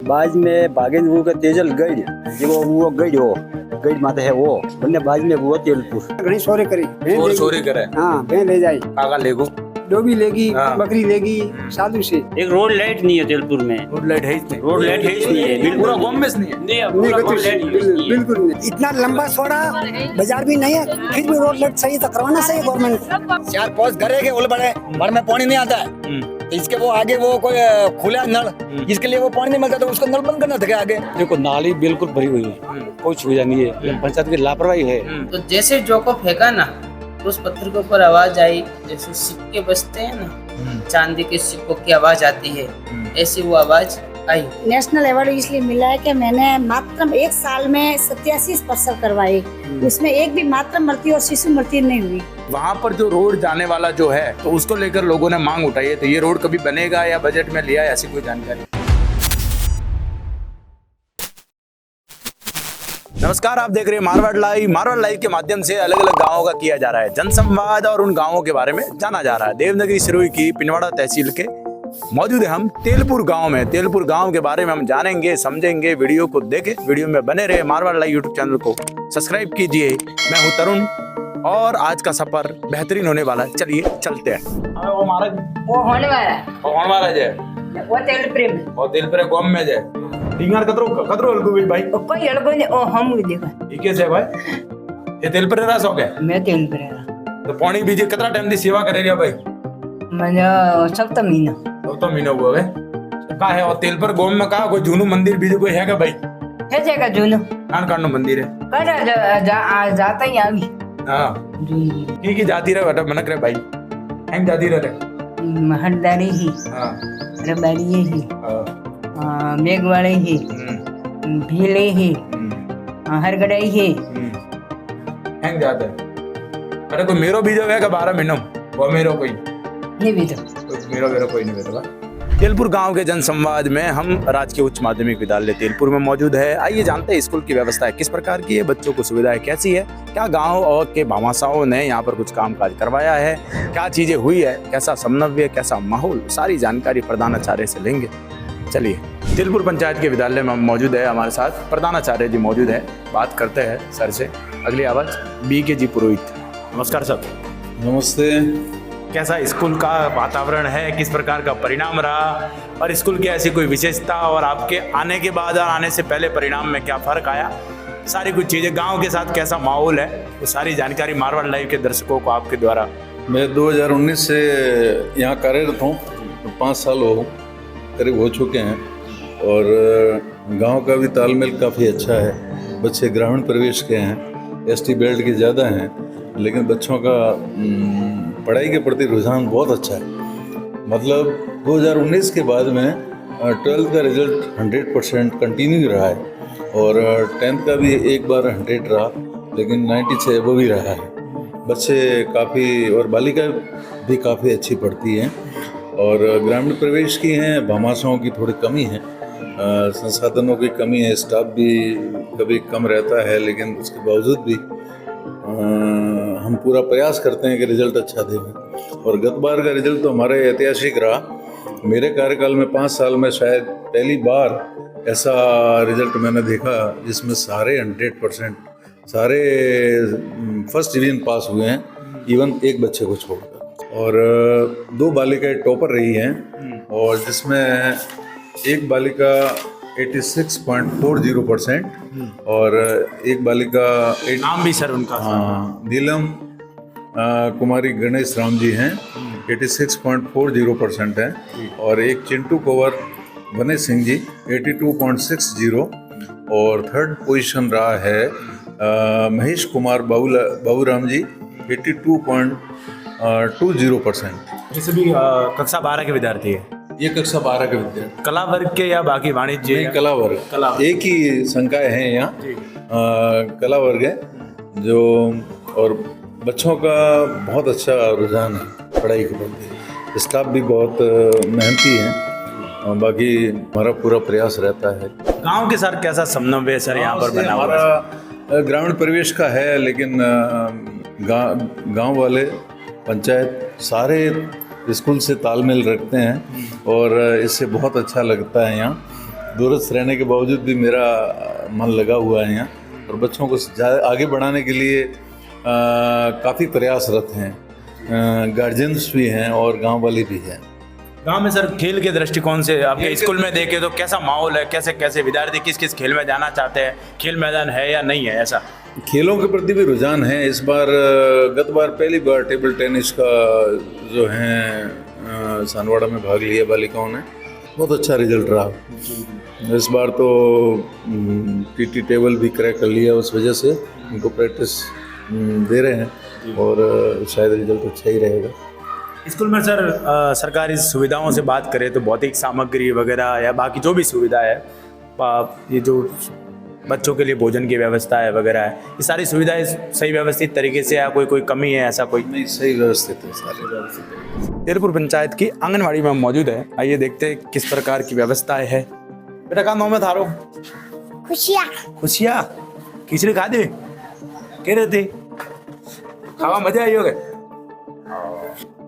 बाज में भागेंद्र वो का तेजल गढ़ वो गढ़ हो गढ़ माता है वो बन्ने बाज में वो तेलपुर घणी सोरे करी और चोरी करे हाँ भैं ले जाई काका लेगो डोबी लेगी हाँ। बकरी लेगी साधु से एक रोड लाइट नहीं है तेलपुर में रोड लाइट है ही नहीं रोड लाइट है ही नहीं है पूरा बिल्कुल गांव में नहीं है नहीं है, नहीं पूरा गति रोड से, लाइट यूज नहीं है। बिल्कुल नहीं। इतना लंबा छोड़ा बाजार भी नहीं है फिर भी रोड लाइट सही तो करवाना चाहिए गवर्नमेंट। 4-5 घरे के उल बड़े बड़ में पानी नहीं आता है तो इसके वो आगे वो कोई खुला नल जिसके लिए वो पानी नहीं मिलता तो उसको नल बंद करना था आगे। देखो नाली बिल्कुल भरी हुई है, कोई सुविधा नहीं है, ये पंचायत की लापरवाही है। तो जैसे जो को फेंका ना तो उस पत्थर के ऊपर आवाज आई, जैसे सिक्के बजते हैं ना चांदी के सिक्कों की आवाज आती है, ऐसी वो आवाज आई। नेशनल अवार्ड इसलिए मिला है कि मैंने मात्र 1 साल में 87 प्रसव करवाए, उसमें एक भी मातृ मृत्यु और शिशु मृत्यु नहीं हुई। वहाँ पर जो रोड जाने वाला जो है तो उसको लेकर लोगों ने मांग उठाई है, तो ये रोड कभी बनेगा या बजट में लिया है ऐसी कोई जानकारी? नमस्कार, आप देख रहे हैं मारवाड़ लाइव। मारवाड़ लाइव के माध्यम से अलग अलग गांवों का किया जा रहा है जनसंवाद और उन गांवों के बारे में जाना जा रहा है। देवनगरी सिरोही की पिनवाड़ा तहसील के मौजूद है हम तेलपुर गांव में। तेलपुर गांव के बारे में हम जानेंगे समझेंगे। वीडियो को देखें, वीडियो में बने रहे। मारवाड़ लाइव यूट्यूब चैनल को सब्सक्राइब कीजिए। मैं हूं तरुण और आज का सफर बेहतरीन होने वाला है। चलिए चलते हैं। वो महाराज वो होने वाला है, वो कौन महाराज है? वो तेल प्रेम और तेलपुर गांव में जाए ढींगार कतरो अलगू भाई कोई अड़गो ने ओ हम देखा ये कैसे है भाई? ये तेलपुर रास हो गया मैं तेल प्रेम तो पानी बीजे कितना टाइम दी सेवा करे रिया भाई? मैंने सप्तम महीना तो महीना हुआ है का है। और तेलपुर गांव में का कोई जूनू मंदिर बीजे कोई है क्या भाई? है जगह जूनो कान कान मंदिर है कर जाता ही अभी हाँ की जाती रहे बेटा मनक रहे भाई हैंग जाती रहे हरदारी ही हाँ रबाड़िए ही हाँ मेघवाड़े ही भीले ही हरगड़ाई ही हैंग जाता है। अरे कोई मेरो बीजो है का 12 महीनों वो मेरो कोई नहीं भी तो मेरो कोई नहीं बेटा। तेलपुर गांव के जनसंवाद में हम राजकीय उच्च माध्यमिक विद्यालय तेलपुर में मौजूद है। आइए जानते हैं स्कूल की व्यवस्था किस प्रकार की है, बच्चों को सुविधाएं कैसी है, क्या गांव और के भामाशाहों ने यहाँ पर कुछ कामकाज करवाया है, क्या चीजें हुई है, कैसा समन्वय, कैसा माहौल, सारी जानकारी प्रधानाचार्य से लेंगे। चलिए तेलपुर पंचायत के विद्यालय में मौजूद है, हमारे साथ प्रधानाचार्य जी मौजूद है। बात करते हैं सर से। अगली आवाज BK जी पुरोहित। नमस्कार सर। नमस्ते। कैसा स्कूल का वातावरण है, किस प्रकार का परिणाम रहा और स्कूल की ऐसी कोई विशेषता और आपके आने के बाद और आने से पहले परिणाम में क्या फर्क आया, सारी कुछ चीज़ें, गांव के साथ कैसा माहौल है, वो सारी जानकारी मारवाड़ लाइव के दर्शकों को आपके द्वारा। मैं 2019 से यहाँ कार्यरत हूँ, 5 साल करीब हो चुके हैं और गांव का भी तालमेल काफ़ी अच्छा है। बच्चे ग्रामीण प्रवेश के हैं, ST बेल्ट के ज़्यादा हैं, लेकिन बच्चों का पढ़ाई के प्रति रुझान बहुत अच्छा है। मतलब 2019 के बाद में 12th का रिजल्ट 100% कंटिन्यू रहा है और 10th का भी एक बार 100 रहा, लेकिन 90 से अबव ही रहा है। बच्चे काफ़ी और बालिका भी काफ़ी अच्छी पढ़ती हैं और ग्रामीण प्रवेश की हैं। भामाशाहों की थोड़ी कमी है, संसाधनों की कमी है, स्टाफ भी कभी कम रहता है, लेकिन उसके बावजूद भी हम पूरा प्रयास करते हैं कि रिजल्ट अच्छा दें। और गत बार का रिजल्ट तो हमारे ऐतिहासिक रहा। मेरे कार्यकाल में 5 साल में शायद पहली बार ऐसा रिजल्ट मैंने देखा जिसमें सारे 100% सारे फर्स्ट डिवीजन पास हुए हैं, इवन एक बच्चे को छोड़कर। और 2 बालिकाएं टॉपर रही हैं और जिसमें एक बालिका 86.40% और एक बालिका नाम भी सर उनका? हाँ, नीलम कुमारी गणेश राम जी हैं, 86.40% है और एक चिंटू कुंवर गणेश सिंह जी 82.60 और 3rd पोजीशन रहा है महेश कुमार बाबूराम जी 82.20%। ये सभी कक्षा 12 के विद्यार्थी है? ये कक्षा 12 के विद्यार्थी। कला वर्ग के या बाकी वाणिज्य? कला वर्ग, एक ही संकाय है यहाँ, कला वर्ग है जो। और बच्चों का बहुत अच्छा रुझान है पढ़ाई के प्रति, स्टाफ भी बहुत मेहनती है, बाकी हमारा पूरा प्रयास रहता है। गांव के साथ कैसा समन्वय सर यहाँ पर बना हुआ है? ग्रामीण प्रवेश का है, लेकिन गांव वाले, पंचायत सारे स्कूल से तालमेल रखते हैं और इससे बहुत अच्छा लगता है यहाँ। दूरस्थ रहने के बावजूद भी मेरा मन लगा हुआ है यहाँ, और बच्चों को आगे बढ़ाने के लिए काफ़ी प्रयासरत हैं। गार्जियंस भी हैं और गांव वाले भी हैं। गांव में सर खेल के दृष्टिकोण से आपके स्कूल में देखे तो कैसा माहौल है, कैसे कैसे विद्यार्थी किस किस खेल में जाना चाहते हैं, खेल मैदान है या नहीं है? ऐसा खेलों के प्रति भी रुझान है। इस बार गत बार पहली बार टेबल टेनिस का जो है सानवाड़ा में भाग लिया बालिकाओं ने, बहुत अच्छा रिजल्ट रहा। इस बार तो टीटी टेबल भी क्रैक कर लिया, उस वजह से उनको प्रैक्टिस दे रहे हैं और शायद रिजल्ट अच्छा ही रहेगा। स्कूल में सर सरकारी सुविधाओं से बात करें तो भौतिक सामग्री वगैरह या बाकी जो भी सुविधा है, ये जो बच्चों के लिए भोजन की व्यवस्था है वगैरह है, ये सारी सुविधाएं सही व्यवस्थित तरीके से, या कोई कमी है ऐसा कोई? नहीं, सही व्यवस्थित है सारे। तेलपुर पंचायत की आंगनवाड़ी में हम मौजूद है। आइए देखते हैं किस प्रकार की व्यवस्थाएं है। बेटा का नाम है थारो? खुशिया खुशिया खिचड़ी खा दे कह रहे थे, खावा मजा आई होगे?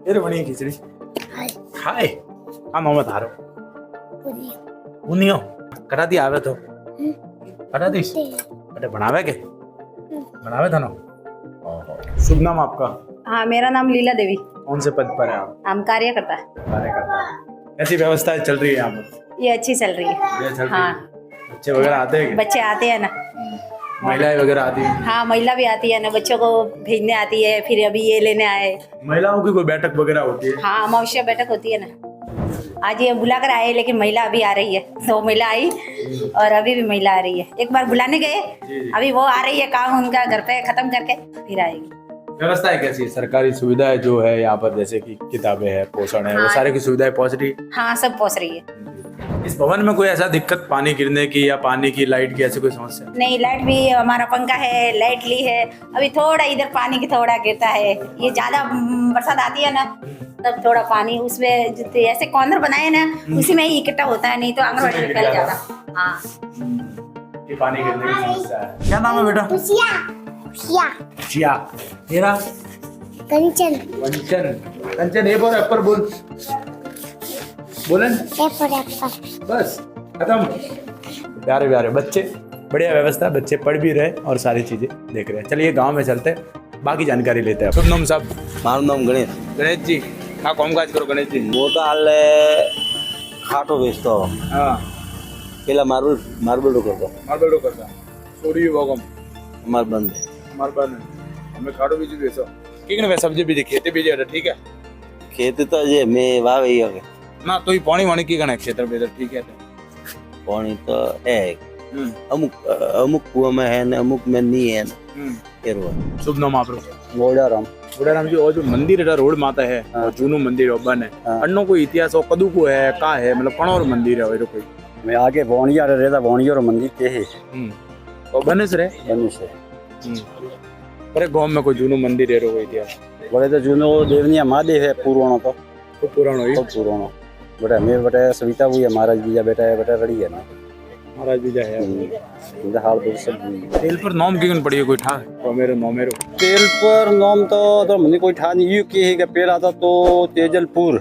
फिर बनी खिचड़ी खाए। का नाम है थारो? उनियो करा दी आवे तो करा दी बेटे बनावे के बनावे था ना। शुभ नाम आपका? हाँ, मेरा नाम लीला देवी। कौन से पद पर है आप? हम कार्यकर्ता। कैसी व्यवस्था चल रही है यहाँ पर? ये अच्छी चल रही है। ये चल रही हाँ। है। बच्चे वगैरह आते हैं क्या? बच्चे आते हैं ना, महिलाएं वगैरह आती हैं? हाँ, महिला भी आती है ना, बच्चों को भेजने आती है, फिर अभी ये लेने आए। महिलाओं की कोई बैठक वगैरह होती है? हाँ, अमावस्या बैठक होती है ना। आज ये बुला कर आए, लेकिन महिला अभी आ रही है। तो महिला आई और अभी भी महिला आ रही है। एक बार बुलाने गए, अभी वो आ रही है, काम उनका घर पे खत्म करके फिर आएगी। व्यवस्थाएं कैसी है? सरकारी सुविधाएं जो है यहाँ पर, जैसे कि किताबें है, पोषण है, वो सारे की सुविधाएं पहुँच रही है? हाँ, सब पहुँच रही है। इस भवन में कोई ऐसा दिक्कत पानी गिरने की या पानी की, लाइट की, ऐसी कोई समस्या? नहीं, लाइट भी हमारा पंखा है, लाइट ली है। अभी थोड़ा इधर पानी की थोड़ा गिरता है, ये ज्यादा बरसात आती है ना, तब थोड़ा पानी उसमें ऐसे कॉर्नर बनाए ना, उसी में ही इकट्ठा होता है, नहीं तो आंगनबाड़ी में फैल जाता। हाँ, ये पानी गिरने की समस्या है। क्या नाम है बेटा? खुशिया खुशिया जिया। तेरा? कंचन कंचन। कंचन ए पर एप्पल बोल, बोलन एप्पल बस खत्म। प्यारे प्यारे बच्चे, बढ़िया व्यवस्था, बच्चे पढ़ भी रहे और सारी चीजें देख रहे हैं। चलिए गांव में चलते हैं, बाकी जानकारी लेते हैं। शुभ नाम साहब? મારું નામ ગણેશ। गणेश जी हाँ, कौन काज करो गणेश जी? હું તો હાલ ખાટો વેચતો, हाँ, પેલા માર્બલ કરતો, मार्बल करता सोरी वगम અમાર બંધ हमारे पास हमें खाड़ो बीज बेचो ठीक है, सब्जी बीज खेती बीज है, ठीक है ખેતી તો જે મેં વાવી હવે ना, तो ही पानी वाणी की गणे क्षेत्र बेदर, ठीक है। પાણી તો હે અમુક કુવામાં હે ને અમુક में नहीं है એરવા। शुभ नाम आप? ગોડારામ। गुड़ाराम जी, और जो मंदिर है रोड माता है, और जूनू मंदिर बन है, अन्नो कोई इतिहास हो कदू को है का है, मतलब कणोर मंदिर है वो कोई? मैं आगे भोणिया रहता, भोणिया रो मंदिर के है और बनस रे बने से पर गांव में कोई जूनू मंदिर है रो कोई इतिहास? बड़े तो जूनो देवनिया महादेव है पुराणो तो पुराणो ही पुराणो बेटा मेरे बेटा सविता हुई है, महाराज बीजा बेटा है, बेटा रड़ी है ना, महाराज बीजा है। हाल दूर सब तेल पर नाम किन पड़ी है कोई ठा? तो मेरो नोमेरो तेल पर नाम तो मुझे कोई ठा नहीं, यू की है कि पहला था तो तेजलपुर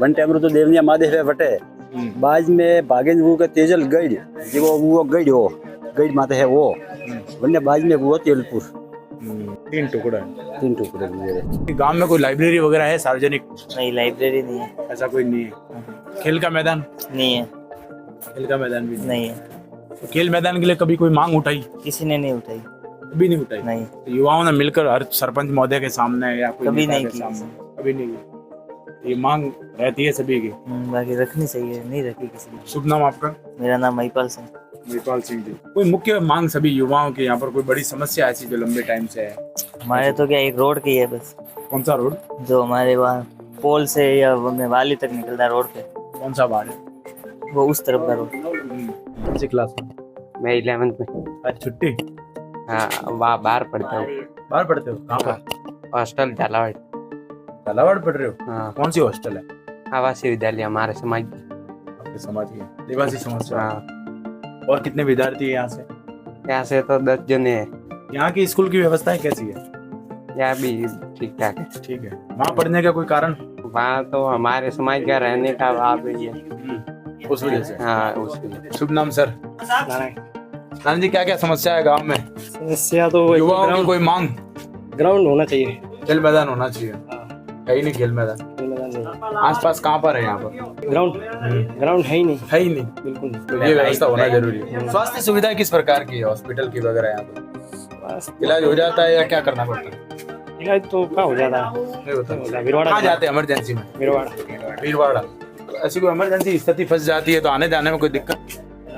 वन टाइम तो देवनिया महादेव है बटे, बाद में भागेंद्र का तेजल गढ़ जो वो गढ़ हो, गढ़ माता है वो, वरना बाद में वो तेलपुर। तीन टुकड़े मेरे गांव में कोई लाइब्रेरी वगैरह है सार्वजनिक? नहीं, लाइब्रेरी नहीं है। ऐसा कोई नहीं है। खेल का मैदान? नहीं है। खेल का मैदान भी नहीं है। तो खेल मैदान के लिए कभी कोई मांग उठाई? किसी ने नहीं उठाई। कभी नहीं उठाई? नहीं। तो युवाओं ने मिलकर हर सरपंच महोदय के सामने या कोई कभी नेता नहीं के की। सामने? कभी नहीं की। ये मांग रहती है सभी की? बाकी रखनी चाहिए, नहीं रखी किसी ने। शुभ नाम आपका? मेरा नाम महिपाल सिंह। महिपाल सिंह जी, कोई मुख्य मांग सभी युवाओं की यहाँ पर कोई बड़ी समस्या ऐसी जो लंबे टाइम से है? हमारे तो क्या एक रोड की है बस। कौन सा रोड? जो हमारे वहाँ पोल से या वाली तक निकलता है रोड पे। कौन सा बार है? वो उस तरफ का रोड। कौन सी क्लास में? मैं 11th में। आज छुट्टी? हाँ, वहाँ बाहर पढ़ता हूँ। बाहर पढ़ते हो? कहाँ पर? हॉस्टल झालावाड़। झालावाड़ पढ़ रहे हो? हाँ। कौन सी हॉस्टल है? आवासीय विद्यालय हमारे समाज की। आपके समाज की आदिवासी समाज से? हाँ। और कितने विद्यार्थी है यहाँ से? यहाँ से तो 10 जने हैं। यहाँ की स्कूल की व्यवस्थाएं कैसी है? यहाँ भी ठीक ठाक है। ठीक है। वहाँ पढ़ने का कोई कारण? वहाँ तो हमारे समाज का रहने का भाव है, उस वजह से। हाँ उसकी शुभ नाम सर। नारायण जी, क्या क्या समस्या है गांव में? समस्या तो युवाओं की कोई मांग? ग्राउंड होना चाहिए। खेल मैदान होना चाहिए। है ही नहीं खेल मैदान। आसपास कहाँ पर है? यहाँ पर ग्राउंड है ही नहीं, है ही नहीं। बिल्कुल नहीं। तो ये व्यवस्था होना जरूरी है। स्वास्थ्य सुविधा किस प्रकार की है हॉस्पिटल की वगैरह यहाँ पर? इलाज हो जाता है या क्या करना पड़ता है? इलाज तो क्या हो जाता है, नहीं होता। भिरवाड़ा कहाँ जाते हैं इमरजेंसी में? भीड़वाड़ा। तो ऐसी कोई इमरजेंसी स्थिति फंस जाती है तो आने जाने में कोई दिक्कत?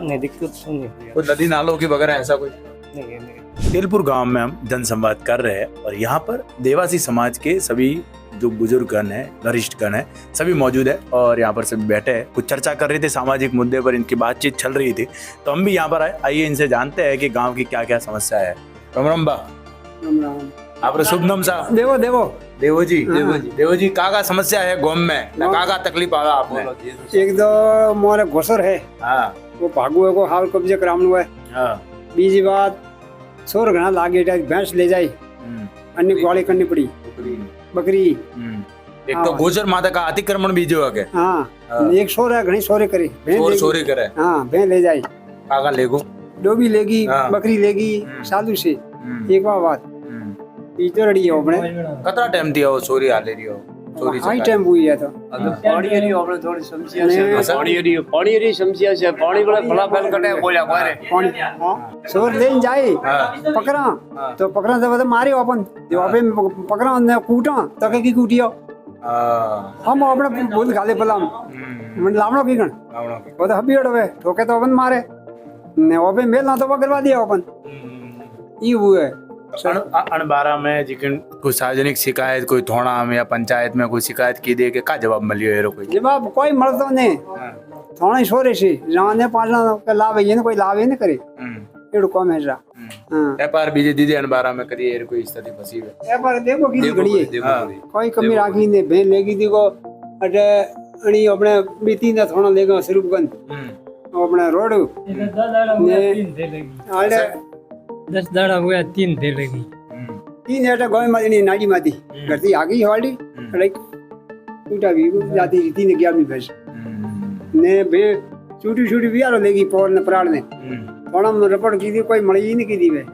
नहीं, दिक्कत तो नहीं, कोई नदी नालों की वगैरह ऐसा कोई? नहीं। तेलपुर गांव में हम जनसंवाद कर रहे हैं और यहाँ पर देवासी समाज के सभी जो बुजुर्गगण हैं, वरिष्ठगण हैं, सभी मौजूद है और यहाँ पर सभी बैठे हैं, कुछ चर्चा कर रहे थे, सामाजिक मुद्दे पर इनकी बातचीत चल रही थी। तो हम भी यहाँ पर आए, आइए इनसे जानते हैं कि गांव की क्या क्या समस्या है। राम बा आप शुभ नाम सा? देवो देवो जी का समस्या है गांव में? का तकलीफ आवा आपने? एक दो मोरे घोसर है, हाँ वो भागुए को हाल कब्जे करावनु है। हाँ बीजी बात सोर घना लागे भैंस ले जाई, अन्य ग्वाली करनी पड़ी, बकरी। एक तो गोचर माता का अतिक्रमण भी जो है। हाँ, एक सोर है, घनी सोरे करे, सोरे करे। हाँ, भैंस ले जाई, काका लेगो, डोबी लेगी, बकरी लेगी, साधु से एक बात तो रड़ी है अपने। कितना टाइम दिया हो चोरी आ ले रही हो? चोरी हाई टाइम हुई है तो पानी एरी આપણે થોડી સમસ્યા છે પાણી એરી સમસ્યા છે પાણી વાળા ફલાફલ કટે બોલ્યા કોરે पानी सोर लेन जाए पकड़ा तो पकड़ा जब मारे अपन जो अबे पकड़ा ने कूटा तके की कूटियो हम अपने बोल खाले पलाम मन लावणो की गण वो तो हबी अड़वे ठोके तो अपन मारे ने अबे मेल ना तो करवा दिया अपन ई हुए। अणबारा में जिकन कोई सार्वजनिक शिकायत कोई थोड़ा में या पंचायत में कोई शिकायत की दे के का जवाब मिलियो एरो कोई? जवाब कोई मरतो ने थोड़ा सोरे से जाने पाना के लावे ये कोई लावे न करे एड़ो कम है जा। हां व्यापार बीजे दीदी अणबारा में करी एर कोई स्थिति फसी है। व्यापार देखो की घड़ी है, कोई कमी राखी ने भे लेगी देखो अटे अणी अपने बीती ने थोड़ा लेगा सिरुपगंज अपने रोड ने आले 10 દાડા हुआ 3 दे लगी 3 एटा गोय मादी नाडी मादी घरती आगी हवाली लाइक टूटा भी जाती 3 11 भैंस ने बे छोटी छोटी भी आरो लेगी पोर ने प्राण ने पणम रपड़ की दी कोई मળી ही नहीं की दी वे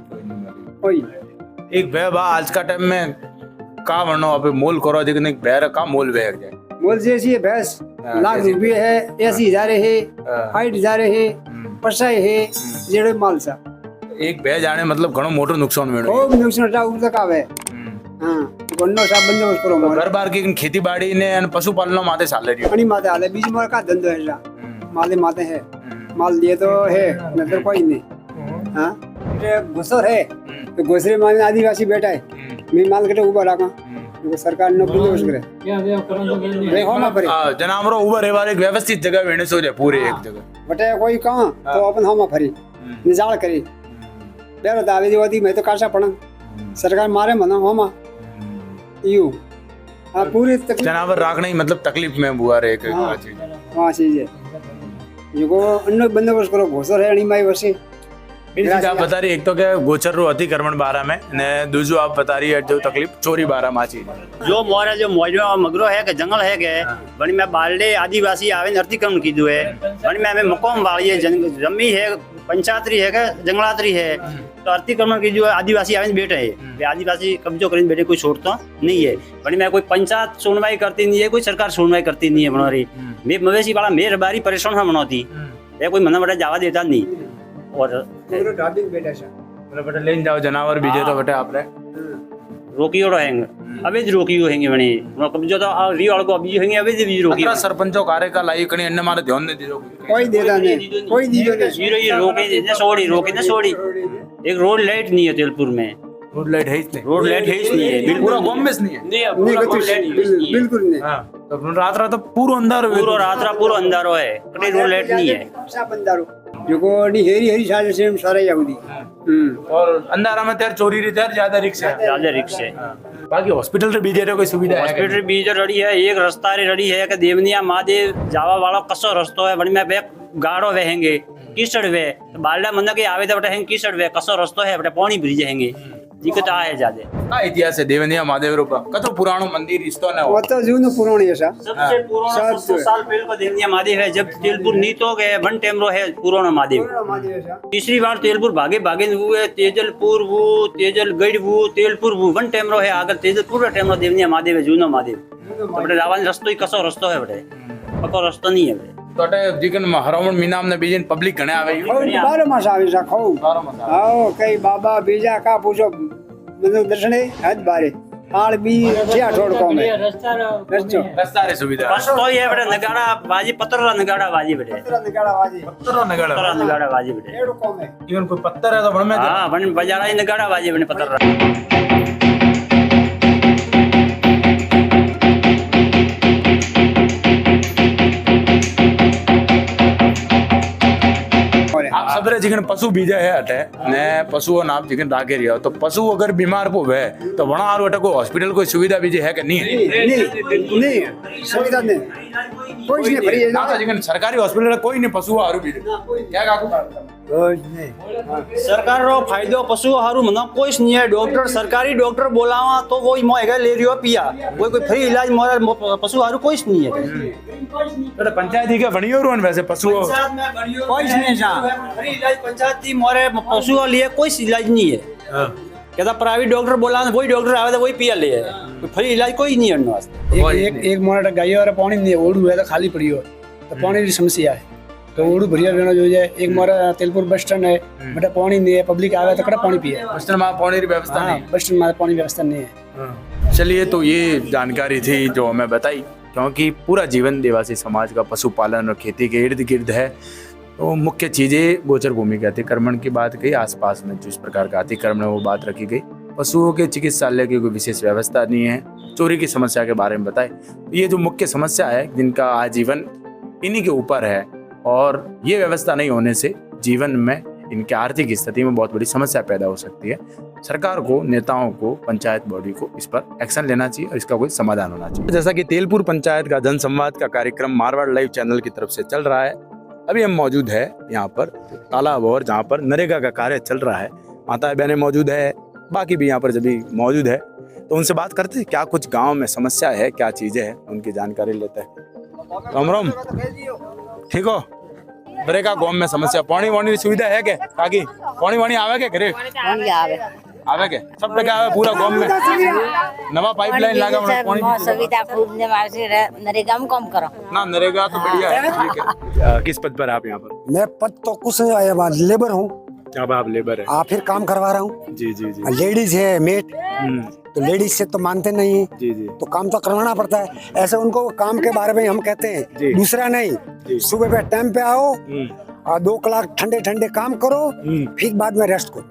कोई एक भे बा आज का टाइम में का वनो अबे मोल करो देखने भैर का मोल वेग जाए मोल जैसी भैंस लाख रुपये है 80,000 है 60,000 है 50 है जेड़े माल सा एक भे जाने मतलब घणो मोटो नुकसान वेणो खूब नुकसान टाउ तक आवे। हां गन्नो सा बंदोबस्त करो घर बार की खेती बाड़ी ने अन पशुपालन माते साले रही अणी माते हाले बीज मोर का धंधो है जा माले माते है माल दिए तो है नजर कोई नहीं। हां ये घुसर है तो घुसरे माल आदिवासी बैठा है मैं माल कटे ऊपर रखा वो सरकार ने बंदोबस्त करे देखो ना पर जनावरों ऊपर है एक व्यवस्थित जगह वेणे सो जाए पूरे एक जगह बटे कोई कहां तो अपन हम फरी निजाल करे बेरो दावे देवती मैं तो काशा पड़न सरकार मारे मना होमा यू हां पूरी तकलीफ जानवर राखने ही मतलब तकलीफ में बुआ रे एक चीज हां चीज है जो अन्य बंदोबस्त करो घोसर है अणी माई वसे आप बता रही एक तो क्या गोचर रो अतिक्रमण बारा में ने दूसरो आप बता रही है जो तकलीफ चोरी बारा माची जो मोरा जो मोजो मगरो है के जंगल है के बनी में बालडे आदिवासी आवे अतिक्रमण कीधु है बनी में हमें मकोम वाली है जमी है पंचायतरी है के जंगलातरी है तो अतिक्रमण की जो आदिवासी आवे बैठे है आदिवासी कब्जो करीने बैठे कोई छोड़ता नहीं है बनी में कोई पंचायत सुनवाई करती नहीं है कोई सरकार सुनवाई करती नहीं है बनवारी मैं मवेशी वाला मेरे बारी परेशान है बनवाती ये कोई मना बड़ा जावा देता नहीं और डाबिंग बेटा सा मतलब बेटा लेन जाओ जनावर बीजे तो बेटा आपने रोकियो रहेंगे अबे रोकियो हैंगे बने कब्जो तो री वाल को अभी हैंगे अबे भी रोकियो सरपंचों कार्य का लाई कणी अन्य मारे ध्यान नहीं दीजो कोई देता नहीं कोई दीजो नहीं जीरो ये रोके ना छोड़ी एक रोड लाइट नहीं है तेलपुर में रोड लाइट है इसने रोड लाइट है नहीं है पूरा गांव में नहीं है नहीं पूरा बिल्कुल नहीं हां तो रात रात तो पूरा अंधारो पूरा रात पूरा अंधारो है कहीं रोड लाइट नहीं है सब अंधारो जो को नी हेरी हेरी सारे सेम सारे यहूदी और अंधारा में तेर चोरी री तेर ज्यादा रिक्शा है बाकी हॉस्पिटल रे बीजे रे कोई सुविधा है हॉस्पिटल बीजे रड़ी है एक रास्ता रे रड़ी है कि देवनिया महादेव जावा वाला कसो रास्तो है बड़ी में बे गाड़ो वेहेंगे किसड़ वे बालडा मंदा के आवे तो बटे हैं किसड़ वे कसो रास्तो है बटे पानी ब्रिज हैंगे दिक्कत आए ज्यादा। का इतिहास है देवनिया महादेव रूपा कतो पुराणो मंदिर इस्तो ने वो तो जून पुरानी है सा सबसे पुराना 600 साल पहले का देवनिया महादेव है। जब तेलपुर नीत हो गए वन टेमरो है पुराना महादेव। तीसरी बार तेलपुर भागे भागे हुए तेजलपुर वो तेजलगढ़ वो तेलपुर वो वन टेमरो है। आगे तेजलपुर टेमरो देवनिया महादेव है जूनो महादेव। बड़े रावण रस्तो ही कसो रस्तो है बड़े पक्को रस्तो नहीं है बड़े। तोटे जिकन हरावण मीनाम ने बीजन पब्लिक घणे आवे 12 मास आवे सा खाओ 12 मास आओ कई बाबा बीजा का पूछो मतलब दर्शने हद बारे आल बी क्या छोड़ को में रस्ता रे सुविधा बस तो ये बड़े नगाड़ा बाजी पत्थर नगाड़ा बाजी बड़े पत्थर नगाड़ा बाजी बड़े इवन कोई पत्थर है तो बण में हां बन बजारा ही नगाड़ा बाजी बने पत्थर। आप सबरे जिकन पशु बीजा है अटे ने पशुओ नाम जिकन राखे रियो तो पशु अगर बीमार पोवे तो वणा आरो अटे को हॉस्पिटल कोई सुविधा बीजे है कि नहीं नहीं सुविधा नहीं कोई नहीं फ्री है ना तो जिकन सरकारी हॉस्पिटल कोई नहीं पशु आरो बीजे क्या काकू सरकार रो फायदो पशु हारू मना कोई नहीं है। डॉक्टर सरकारी डॉक्टर बोलावा तो वही मोएगा ले रियो पिया कोई फ्री इलाज मोरा पशु हारू कोई नहीं है। तो पंचायत ही के बणियो रोन वैसे पशु पंचायत में बणियो कोई नहीं है। फ्री इलाज पंचायत की मोरे पशु लिए कोई इलाज नहीं है। कहता प्राइवेट डॉक्टर बोला वही डॉक्टर आवे तो वही पिया ले फ्री इलाज कोई नहीं है। एक मोरा गाय और पानी नहीं ओढ़ू है तो खाली पड़ी हो तो पानी की समस्या है तो ओढ़ू भरिया रहना जो है। एक मोरा तेलपुर बस स्टैंड है बेटा पानी नहीं है पब्लिक आवे तो कड़ा पानी पिए बस स्टैंड में पानी की व्यवस्था नहीं बस स्टैंड में पानी व्यवस्था नहीं है। चलिए तो ये जानकारी थी जो हमें बताई क्योंकि पूरा जीवन देवासी समाज का पशुपालन और खेती के इर्द गिर्द है। तो मुख्य चीज़ें गोचर भूमि के अतिक्रमण की बात कही आसपास में जिस प्रकार का अतिक्रमण है वो बात रखी गई। पशुओं के चिकित्सालय की कोई विशेष व्यवस्था नहीं है। चोरी की समस्या के बारे में बताए ये जो मुख्य समस्या है जिनका आजीवन इन्हीं के ऊपर है और ये व्यवस्था नहीं होने से जीवन में इनके आर्थिक स्थिति में बहुत बड़ी समस्या पैदा हो सकती है। सरकार को नेताओं को पंचायत बॉडी को इस पर एक्शन लेना चाहिए और इसका कोई समाधान होना चाहिए। जैसा कि तेलपुर पंचायत का जनसंवाद का कार्यक्रम मारवाड़ लाइव चैनल की तरफ से चल रहा है। अभी हम मौजूद है यहाँ पर तालाब और जहाँ पर नरेगा का कार्य चल रहा है। माता बहनें मौजूद है बाकी भी यहाँ पर जब मौजूद है तो उनसे बात करते हैं क्या कुछ गाँव में समस्या है क्या चीजें हैं उनकी जानकारी लेते हैं। राम राम ठीक हो बरेका गांव में समस्या पानी वानी की सुविधा है क्या काकी पानी वानी आवे के घरे आवे के सब जगह आवे पूरा गांव में नवा पाइपलाइन लगा पानी सुविधा पूर्ण वासी नरेगा में कम करो ना नरेगा तो बढ़िया है ठीक है। किस पद पर आप यहाँ पर? मैं पद तो कुछ लेबर हूँ। अब आप लेबर है फिर काम करवा रहा हूँ। जी जी जी लेडीज है मेट तो लेडीज से तो मानते नहीं है जी जी तो काम तो करवाना पड़ता है। ऐसे उनको काम के बारे में हम कहते हैं दूसरा नहीं सुबह पे टाइम पे आओ और 2 कलाक ठंडे ठंडे काम करो फिर बाद में रेस्ट करो।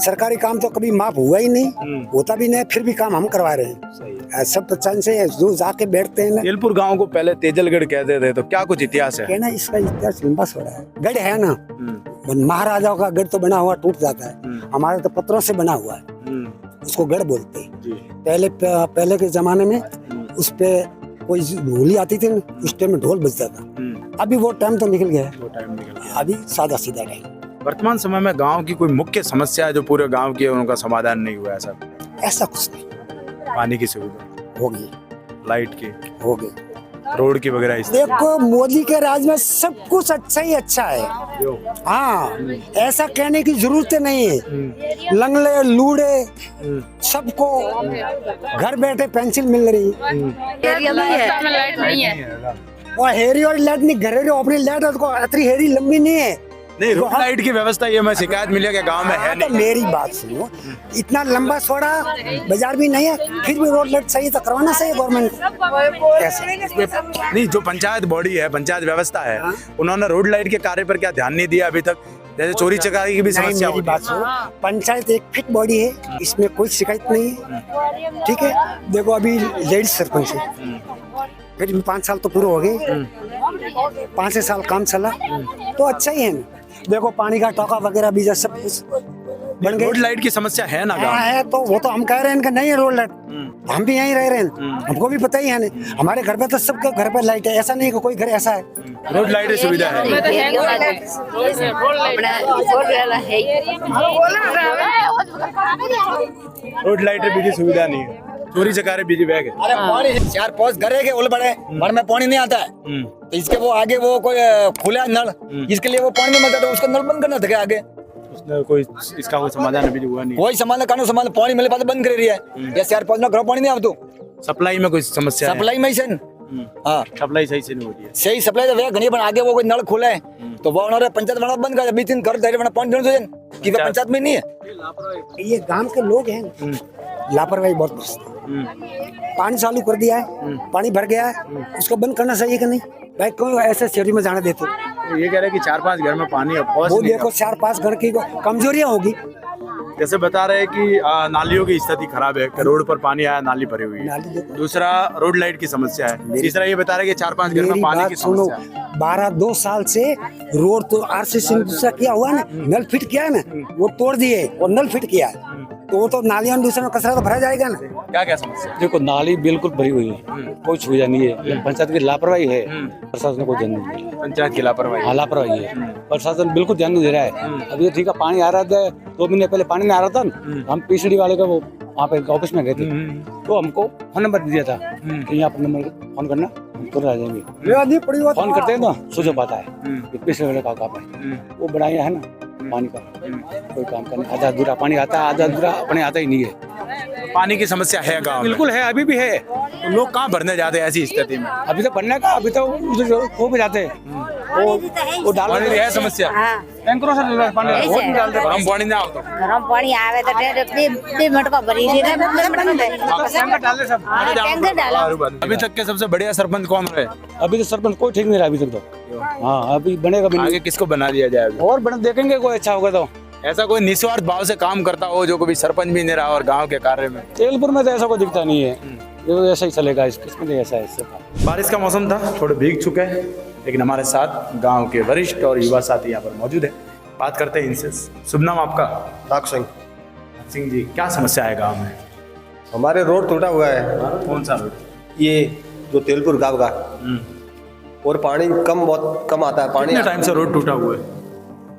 सरकारी काम तो कभी माफ हुआ ही नहीं होता भी नहीं फिर भी काम हम करवा रहे हैं। सब पहचान से जो जाके बैठते हैं। तेलपुर गांव को पहले तेजलगढ़ कहते थे तो क्या कुछ इतिहास है? कहना इसका इतिहास लंबा सो रहा है। गढ़ है ना महाराजाओं का गढ़ तो बना हुआ टूट जाता है हमारा तो पत्थरों से बना हुआ है उसको गढ़ बोलते हैं। पहले के जमाने में उस पे कोई होली आती थी उस टाइम में ढोल बजता था। अभी वो टाइम तो निकल गया अभी सादा सीधा टाइम। वर्तमान समय में गांव की कोई मुख्य समस्या है जो पूरे गांव की है उनका समाधान नहीं हुआ है? ऐसा कुछ नहीं। पानी की सुविधा होगी लाइट की हो गई रोड की वगैरह देखो मोदी के राज में सब कुछ अच्छा ही अच्छा है। हाँ ऐसा कहने की जरूरत नहीं है। लंगड़े लूड़े सबको घर बैठे पेंसिल मिल रही और हेरी और लाइट नहीं घरेलू अपनी लाइट इतनी हेरी लंबी नहीं है। नहीं रोड लाइट की व्यवस्था ये मैं शिकायत मिली कि गांव में है नहीं। तो मेरी बात सुनो इतना लंबा छोड़ा बाजार भी नहीं है फिर भी रोड लाइट सही तो करवाना चाहिए गवर्नमेंट को। कैसे नहीं जो पंचायत बॉडी है पंचायत व्यवस्था है उन्होंने रोड लाइट के कार्य पर क्या ध्यान नहीं दिया अभी तक? जैसे चोरी चकारी की भी समस्या मेरी बात सुनो पंचायत एक फिट बॉडी है इसमें कोई शिकायत नहीं है। ठीक है देखो अभी लेडीज सरपंच है फिर भी 5 साल तो पूरे हो गए 5 साल काम चला तो अच्छा ही है ना। देखो पानी का टोका वगैरह भी सब कुछ बन गए। रोड लाइट की समस्या है ना हाँ गाँव है, तो वो तो हम कह रहे हैं इनका नहीं है रोड लाइट। हम भी यहीं रह रहे हैं, हमको भी पता ही है नहीं। हमारे घर पे तो सबके घर पे लाइट है, ऐसा नहीं कि कोई घर ऐसा है। रोड लाइट की सुविधा है। रोड लाइट की सुविधा नहीं है, चोरी चकारे बिजली बैग है। अरे पानी 4-5 घर है के उल बड़े घर में पानी नहीं आता है, तो इसके वो आगे वो कोई खुला नल, इसके लिए वो पानी नहीं मिलता, तो उसका नल बंद करना था आगे। उसने कोई इसका कोई समाधान अभी हुआ नहीं। कोई सामान कानून सामान पानी मिले बात बंद कर रही है, या 4-5 ना घर पानी नहीं आता, सप्लाई में कोई समस्या है? सप्लाई में ही सन। हाँ सप्लाई सही से नहीं हो रही है। सही सप्लाई तो घनी बन आगे वो कोई नल खुला है, तो वो उन्होंने पंचायत वाला बंद कर 2-3 घर धैर्य बना पानी देने दो कि पंचायत में नहीं है। ये गांव के लोग हैं, लापरवाही बहुत मस्त। पानी चालू कर दिया है, पानी भर गया है, उसको बंद करना चाहिए कि नहीं भाई? क्यों ऐसे शहरी में जाने देते? तो ये कह रहे हैं कि 4-5 घर में पानी वो देखो 4-5 घर की कमजोरियां होगी। जैसे बता रहे हैं कि नालियों की स्थिति खराब है, रोड पर पानी आया, नाली भरी हुई है। नाली देखो। दूसरा रोड लाइट की समस्या है। तीसरा ये बता रहे हैं कि 4-5 घर में मेरी पानी बात की सुनो, समस्या है। 12-2 साल से रोड तो आरसीसी दूसरा किया हुआ है ना, नल फिट किया है ना, वो तोड़ दिए और नल फिट किया है, तो वो तो नालियां दूसरे में कचरा तो भरा जाएगा ना। क्या क्या समस्या है? देखो नाली बिल्कुल भरी हुई है, कोई सुविधा नहीं है। पंचायत की लापरवाही है, प्रशासन को ध्यान नहीं दे रहा। पंचायत की लापरवाही। हाँ लापरवाही है, प्रशासन बिल्कुल ध्यान नहीं दे रहा है। अभी तो ठीक है, पानी आ रहा था 2 महीने पहले, पानी नहीं आ रहा था, हम पीसीडी वाले का वो वहाँ पे ऑफिस में गए थे, तो हमको फोन नंबर दिया था कि यहाँ पर नंबर फोन करना, हम तुरंत आ जाएंगे। फोन करते हैं ना सुझ पाता है, पीसीडी वाले का काम है, वो बढ़ाया है ना पानी का, कोई काम का नहीं। आधा अधूरा पानी आता है, आधा अधूरा अपने आता ही नहीं है। पानी की समस्या है गाँव में? बिल्कुल है, अभी भी है। तो लोग कहाँ भरने जाते हैं ऐसी स्थिति में? अभी तो बनने का, अभी तो उधर वो भी जाते हैं, वो डाल पानी की है समस्या। टैंकरों से पानी वो भी डालते हैं। गरम पानी ना हो तो गरम पानी आवे तो मिनट का भरी अभी तक के सबसे बढ़िया सरपंच कौन रहे? अभी तो सरपंच कोई ठीक नहीं रहा अभी तक तो। हाँ अभी बनेगा भी नहीं। आगे किसको बना दिया जाए अभी? और बना देखेंगे, कोई अच्छा होगा तो। ऐसा कोई निस्वार्थ भाव से काम करता हो जो कभी सरपंच भी नहीं रहा और गांव के कार्य में? तेलपुर में तो ऐसा कोई दिखता नहीं है, ये तो ऐसा ही चलेगा, इसमें तो ऐसा है। बारिश का मौसम था, थोड़े भीग चुके हैं, लेकिन हमारे साथ गांव के वरिष्ठ और युवा साथी यहाँ पर मौजूद है। बात करते हैं इनसे। शुभ नाम आपका? ताक सिंह। सिंह जी, क्या समस्या है गांव में? हमारे रोड टूटा हुआ है। कौन सा रोड? ये जो तेलपुर गांव का, और पानी बहुत कम आता है। पानी कितने टाइम से रोड टूटा हुआ है?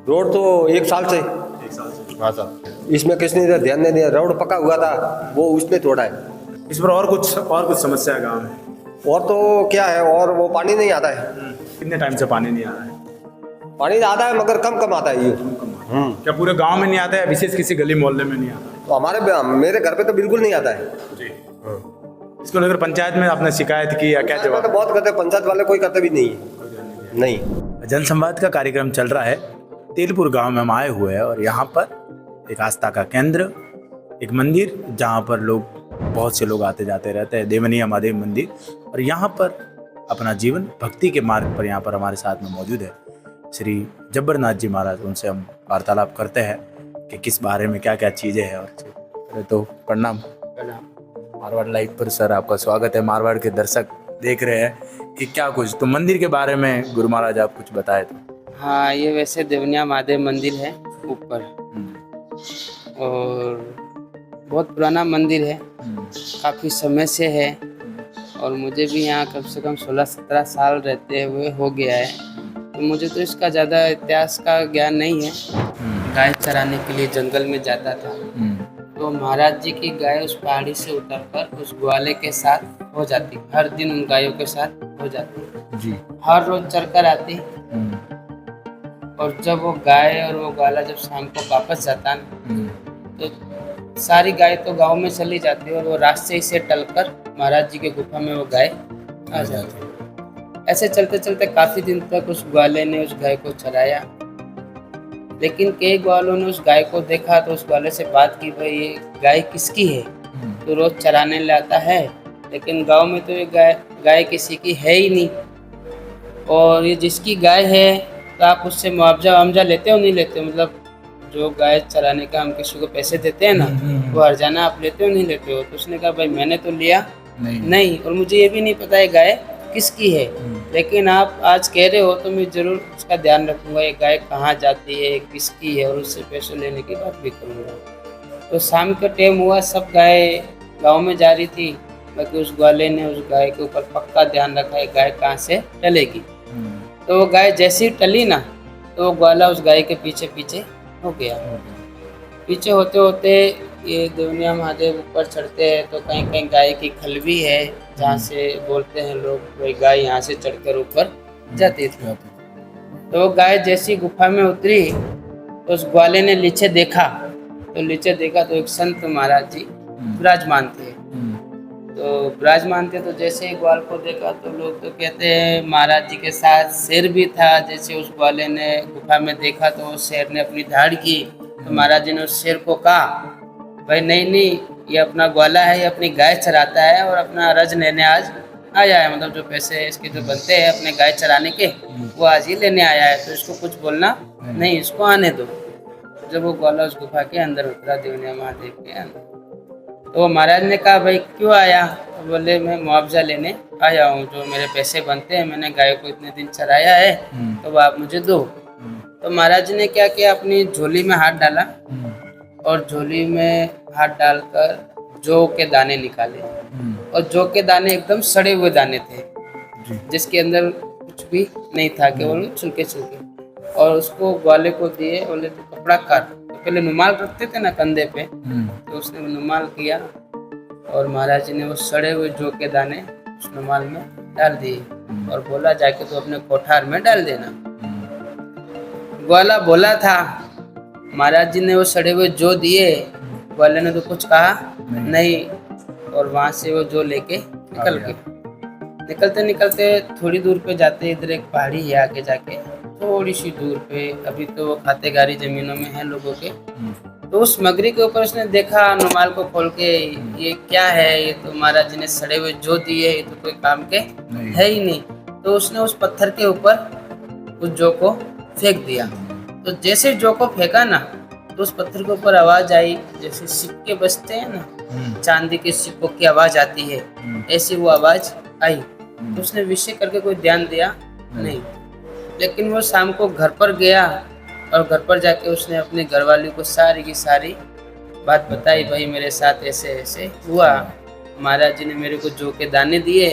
रोड तो 1 साल से। हाँ सर, इसमें किसने ध्यान नहीं दिया। रोड पका हुआ था, वो उसने तोड़ा है। इस पर और कुछ समस्या है गाँव में? और तो क्या है, और वो पानी नहीं आता है। कितने टाइम से पानी नहीं आ रहा है? पानी आता है मगर कम आता है। ये क्या पूरे गांव में नहीं आता है, विशेष किसी गली मोहल्ले में नहीं आता? तो मेरे घर पे तो बिल्कुल नहीं आता है जी। इसको लेकर पंचायत में आपने शिकायत की या क्या जवाब? तो बहुत करते, पंचायत वाले कोई करते भी नहीं है। नहीं। जनसंवाद का कार्यक्रम चल रहा है, तेलपुर गांव में हम आए हुए हैं और यहाँ पर एक आस्था का केंद्र, एक मंदिर जहाँ पर लोग, बहुत से लोग आते जाते रहते हैं, देवनिया महादेव मंदिर, और यहाँ पर अपना जीवन भक्ति के मार्ग पर यहाँ पर हमारे साथ में मौजूद है श्री जब्बरनाथ जी महाराज। उनसे हम वार्तालाप करते हैं कि किस बारे में क्या क्या चीज़ें हैं। और तो प्रणाम। मारवाड़ लाइव पर सर आपका स्वागत है। मारवाड़ के दर्शक देख रहे हैं कि क्या कुछ तो मंदिर के बारे में गुरु महाराज आप कुछ बताए तो। हाँ, ये वैसे देवनिया महादेव मंदिर है ऊपर, और बहुत पुराना मंदिर है, काफ़ी समय से है, और मुझे भी यहाँ कम से कम 16-17 साल रहते हुए हो गया है, तो मुझे तो इसका ज़्यादा इतिहास का ज्ञान नहीं है। गाय चराने के लिए जंगल में जाता था, तो महाराज जी की गाय उस पहाड़ी से उतरकर उस ग्वाले के साथ हो जाती, हर दिन उन गायों के साथ हो जाती जी। हर रोज चरकर आती, और जब वो गाय और वो ग्वाला जब शाम को वापस जाता न, तो सारी गाय तो गांव में चली जाती और वो रास्ते ही से टलकर महाराज जी के गुफा में वो गाय आ जाती। ऐसे चलते चलते काफ़ी दिन तक उस ग्वाले ने उस गाय को चराया, लेकिन कई ग्वालों ने उस गाय को देखा तो उस ग्वाले से बात की, भाई ये गाय किसकी है? तो रोज़ चराने लाता है, लेकिन गांव में तो ये गाय किसी की है ही नहीं, और ये जिसकी गाय है तो आप उससे मुआवजा लेते हो नहीं लेते? मतलब जो गाय चराने का हम किसी को पैसे देते हैं ना, वो हर्जाना आप लेते हो नहीं लेते हो? तो उसने कहा भाई मैंने तो लिया नहीं, और मुझे ये भी नहीं पता है गाय किसकी है। लेकिन आप आज कह रहे हो तो मैं जरूर उसका ध्यान रखूंगा, ये गाय कहाँ जाती है, किसकी है, और उससे पैसे लेने की बात भी करूंगा। तो शाम का टाइम हुआ, सब गाय गांव में जा रही थी, बाकी उस ग्वाले ने उस गाय के ऊपर पक्का ध्यान रखा है गाय कहाँ से टलेगी। तो वो गाय जैसे ही टली ना, तो वो ग्वाला उस गाय के पीछे पीछे हो गया। पीछे होते होते ये देवनिया महादेव ऊपर चढ़ते हैं, तो कहीं कहीं गाय की खलवी है, जहाँ से बोलते हैं लोग वही गाय यहाँ से चढ़कर ऊपर जाती थी। तो वो गाय जैसी गुफा में उतरी, तो उस ग्वाले ने नीचे देखा, तो एक संत महाराज जी विराजमान थे। तो विराजमान थे, तो जैसे ही ग्वाल को देखा तो लोग तो कहते हैं महाराज जी के साथ शेर भी था। जैसे उस ग्वाले ने गुफा में देखा तो उस शेर ने अपनी धाड़ की, तो महाराज जी ने उस शेर को कहा, भाई नहीं, ये अपना ग्वाला है, ये अपनी गाय चराता है और अपना रज लेने आज आया है, मतलब जो पैसे इसके जो बनते हैं अपने गाय चराने के, वो आज ही लेने आया है, तो इसको कुछ बोलना नहीं, इसको आने दो। जब वो ग्वाला उस गुफा के अंदर उतरा, देवनिया महादेव के अंदर, तो महाराज ने कहा, भाई क्यों आया? तो बोले, मैं मुआवजा लेने आया हूँ, जो मेरे पैसे बनते हैं, मैंने गाय को इतने दिन चराया है, तो वो आप मुझे दो। तो महाराज ने क्या किया, अपनी झोली में हाथ डाला और झोली में हाथ डालकर जौ के दाने निकाले, और जौ के दाने एकदम सड़े हुए दाने थे, जिसके अंदर कुछ भी नहीं था, केवल छिलके, और उसको ग्वाले को दिए। बोले तो कपड़ा काट, तो पहले नुमाल रखते थे ना कंधे पे, तो उसने नुमाल किया और महाराज जी ने वो सड़े हुए जौ के दाने उस नुमाल में डाल दिए और बोला, जाके तो अपने कोठार में डाल देना। ग्वाला बोला था, महाराज जी ने वो सड़े हुए जौ दिए, ग्वाले ने तो कुछ कहा नहीं, और वहां से वो जौ लेके निकल गए। निकलते थोड़ी दूर पे जाते, इधर एक पहाड़ी है, आगे जाके थोड़ी सी दूर पे, अभी तो वो खातेगारी जमीनों में है लोगों के, तो उस मगरी के ऊपर उसने देखा नुमाल को खोल के, ये क्या है, ये तो महाराज जी ने सड़े हुए जौ दिए, ये तो कोई काम के है ही नहीं। तो उसने उस पत्थर के ऊपर उस जौ को फेंक दिया। तो जैसे जौ को फेंका ना, तो उस पत्थर के ऊपर आवाज आई, जैसे सिक्के बजते हैं ना, चांदी के सिक्कों की आवाज आती है, ऐसी वो आवाज आई। तो उसने विषय करके कोई ध्यान दिया नहीं, लेकिन वो शाम को घर पर गया और घर पर जाके उसने अपने घरवाली को सारी की सारी बात बताई, भाई मेरे साथ ऐसे ऐसे हुआ, महाराज जी ने मेरे को जौ के दाने दिए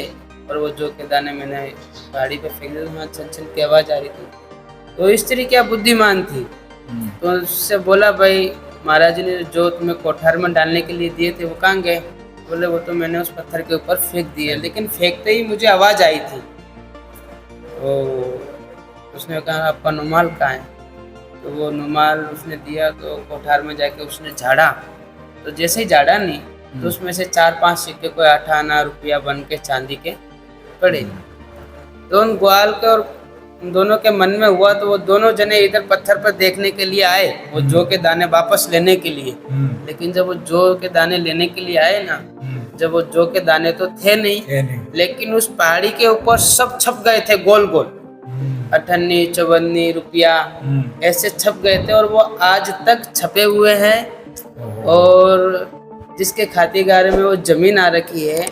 और वो जौ के दाने मैंने पहाड़ी पे फेंक दिए, वहाँ छन छन की आवाज आ रही थी। तो स्त्री क्या बुद्धिमान थी, तो उससे बोला, भाई महाराज जी ने जो तुम्हें कोठार में डालने के लिए दिए थे वो कहाँ गए? बोले, वो तो मैंने उस पत्थर के ऊपर फेंक दिए, लेकिन फेंकते ही मुझे आवाज आई थी। तो उसने कहा, आपका नुमाल कहाँ है? तो वो नुमाल उसने दिया, तो कोठार में जाके उसने झाड़ा, तो जैसे ही झाड़ा नहीं, तो उसमें से 4-5 सिक्के, कोई 8 आना रुपया बन के चांदी के पड़े। तो उन ग्वाल के और उन दोनों के मन में हुआ, तो वो दोनों जने इधर पत्थर पर देखने के लिए आए, वो जौ के दाने वापस लेने के लिए। लेकिन जब वो जौ के दाने लेने के लिए आए ना, जब वो जौ के दाने तो थे नहीं, लेकिन उस पहाड़ी के ऊपर सब छप गए थे, गोल गोल 58, 54 रुपया ऐसे छप गए थे, और वो आज तक छपे हुए हैं। और जिसके खातेगार में वो जमीन आ रखी है,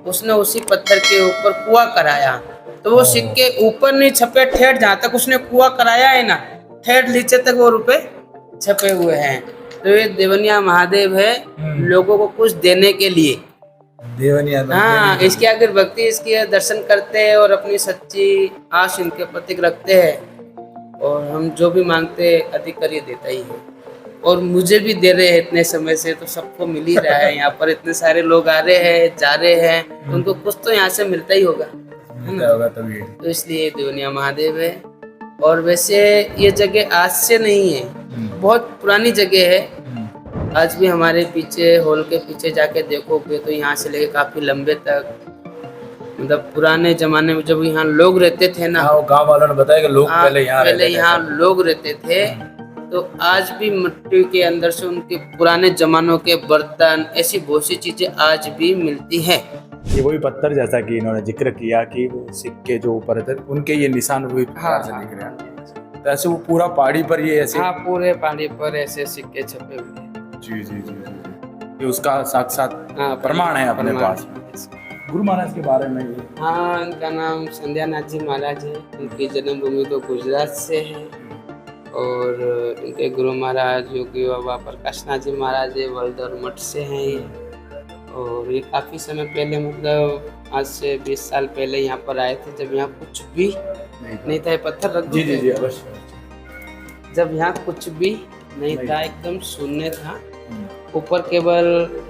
उसने उसी पत्थर के ऊपर कुआं कराया, तो वो सिक्के ऊपर नहीं छपे, ठेठ जहाँ तक उसने कुआं कराया है ना, ठेठ नीचे तक वो रुपए छपे हुए हैं। तो ये देवनिया महादेव है, लोगों को कुछ देने के लिए। हाँ, इसकी अगर भक्ति, इसके दर्शन करते हैं और अपनी सच्ची आश इनके प्रति रखते हैं, और हम जो भी मांगते हैं अधिकारी देता ही है। और मुझे भी दे रहे हैं इतने समय से, तो सबको मिल ही रहा है। यहाँ पर इतने सारे लोग आ रहे हैं, जा रहे हैं, तो उनको कुछ तो यहाँ से मिलता ही होगा, है ना? तो इसलिए देवनिया महादेव है। और वैसे ये जगह आज से नहीं है, बहुत पुरानी जगह है। आज भी हमारे पीछे, हॉल के पीछे जाके देखोगे तो यहाँ से लेके काफी लंबे तक, मतलब पुराने जमाने में जब यहाँ लोग रहते थे ना, गांव वालों ने बताया कि लोग पहले यहाँ लोग रहते थे, तो आज भी मिट्टी के अंदर से उनके पुराने जमानों के बर्तन, ऐसी बहुत सी चीजें आज भी मिलती हैं। ये वही पत्थर, जैसा कि इन्होंने जिक्र किया कि वो सिक्के जो ऊपर थे उनके ये निशान वही प्रकार से दिख रहे हैं। तो ऐसे वो पूरा पहाड़ी पर ये ऐसे, हाँ, पूरे पहाड़ी पर ऐसे सिक्के छपे हुए हैं। जी जी जी जी, ये उसका साक्षात प्रमाण है अपने पास। गुरु महाराज के बारे में ये हाँ, इनका नाम संध्या नाथ जी महाराज है। इनकी जन्मभूमि तो गुजरात से है और इनके गुरु महाराज योगी बाबा प्रकाश नाथ जी महाराज है, वल्दर मठ से हैं ये। और ये काफ़ी समय पहले मतलब आज से 20 साल पहले यहाँ पर आए थे, जब यहाँ कुछ भी नहीं था। ये पत्थर रख जी जी दो। जी अवश्य। जब यहाँ कुछ भी नहीं था, एकदम शून्य था। ऊपर केवल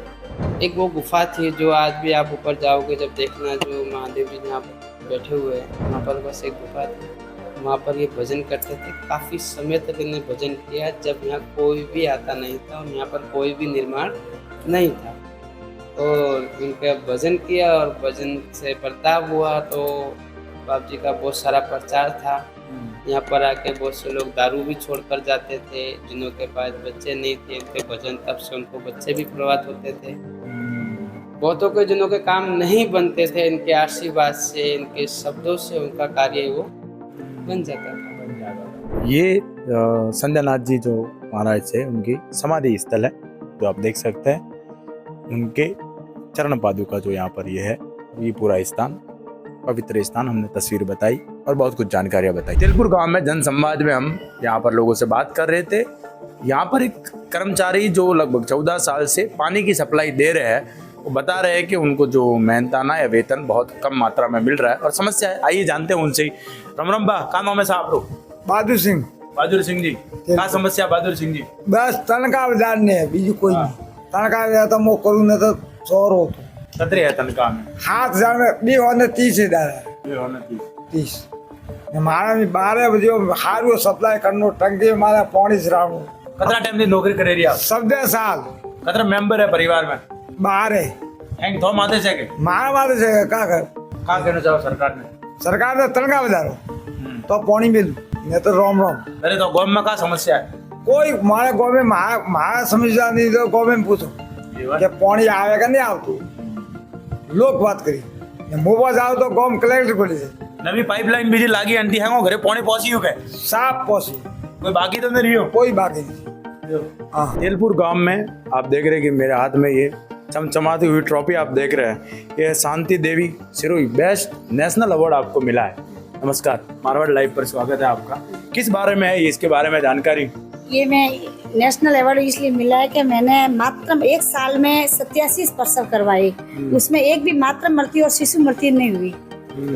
एक वो गुफा थी जो आज भी आप ऊपर जाओगे जब देखना, जो महादेव जी यहाँ पर बैठे हुए हैं, वहाँ पर बस एक गुफा थी। वहाँ पर ये भजन करते थे। काफ़ी समय तक इन्होंने भजन किया, जब यहाँ कोई भी आता नहीं था और यहाँ पर कोई भी निर्माण नहीं था। और इनका भजन किया और भजन से प्रताप हुआ तो बाप जी का बहुत सारा प्रचार था। यहाँ पर आके बहुत से लोग दारू भी छोड़कर जाते थे, जिन्हों के पास बच्चे नहीं थे, इनके भजन तब से उनको बच्चे भी प्रभावित होते थे। बहुतों के जिन्हों के काम नहीं बनते थे, इनके आशीर्वाद से, इनके शब्दों से उनका कार्य वो बन जाता था। ये संध्या नाथ जी जो महाराज थे उनकी समाधि स्थल है, जो आप देख सकते हैं। उनके चरण पादुका जो यहाँ पर ये है, ये पूरा स्थान पवित्र स्थान हमने तस्वीर बताई और बहुत कुछ जानकारियाँ बताई। तेलपुर गांव में जन संवाद में हम यहाँ पर लोगों से बात कर रहे थे। यहाँ पर एक कर्मचारी जो लगभग 14 साल से पानी की सप्लाई दे रहे हैं, वो बता रहे हैं कि उनको जो मेहनताना या वेतन बहुत कम मात्रा में मिल रहा है और समस्या है। आइए जानते हैं उनसे। राम बा का नाम है साहब? बहादुर सिंह। बहादुर सिंह जी, क्या समस्या बहादुर सिंह जी? बस तनखा વધારને બીજું કોઈ નહીં। તનખા તો હું કરું ને તો 100 હોતું। कतरे है तनख्वाह में? 7000 में 30,000 30। ને મારા બી 12 બજે હારું સપ્લાય કરનો ટંકી મારા પાણી સરાવનું। कतरा टाइम से नौकरी करे रही आप? 17 साल। कतरा मेंबर है परिवार में? 12 हैंग थो माथे से के मारा मारे से का कर का कहना चाहो सरकार ने? सरकार ने तनखा વધારો तो पानी मिल ने तो रोम रोम। अरे तो गांव में का समस्या है? कोई मारे गांव में मारा समझदा नहीं तो गांव में पूछो कि पानी आवेगा नहीं आवतो। लोग बात करी मोबा जाओ तो गांव कलेक्टर बोले नवी पाइपलाइन बीजी लागी आंटी है घरे पानी पहुंची हो गए? साफ पहुंची। कोई बाकी तो नहीं रही हो? कोई बाकी नहीं। तेलपुर गांव में आप देख रहे हैं कि मेरे हाथ में ये चमचमाती हुई ट्रॉफी आप देख रहे हैं, ये Shanti Devi Sirohi best national award आपको मिला है। नमस्कार, मारवाड़ लाइव पर स्वागत है आपका। किस बारे में है ये, इसके बारे में जानकारी? ये मैं नेशनल अवार्ड इसलिए मिला है कि मैंने मात्र 1 साल में 87 प्रसव करवाए, उसमें एक भी मात्र मृत्यु और शिशु मृत्यु नहीं हुई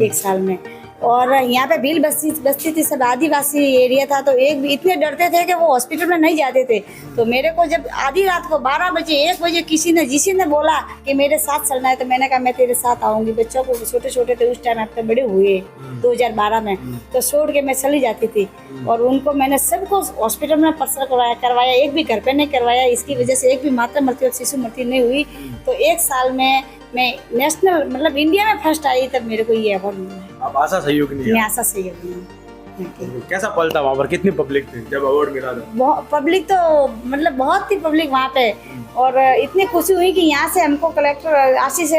1 साल में। और यहाँ पे भील बस्ती थी, सब आदिवासी एरिया था, तो एक भी इतने डरते थे कि वो हॉस्पिटल में नहीं जाते थे। तो मेरे को जब आधी रात को 12 बजे 1 बजे किसी ने बोला कि मेरे साथ चलना है, तो मैंने कहा मैं तेरे साथ आऊँगी। बच्चों को छोटे छोटे थे उस टाइम, आपके बड़े हुए 2012 में, तो छोड़ के मैं चली जाती थी। और उनको मैंने सबको हॉस्पिटल में प्रसव करवाया, एक भी घर पे नहीं करवाया। इसकी वजह से एक भी मात्र मृत्यु और शिशु मृत्यु नहीं हुई। तो 1 साल में मैं नेशनल मतलब इंडिया में फर्स्ट आई, तब मेरे को ये अवार्ड मिला है। आप आशा सहयोग नहीं है? मैं आशा सहयोग नहीं। कैसा पल था वहाँ पर? कितनी पब्लिक थी जब अवार्ड मिला था? पब्लिक तो मतलब बहुत ही पब्लिक वहाँ पे। और इतनी खुशी हुई कि यहाँ से हमको कलेक्टर आशीष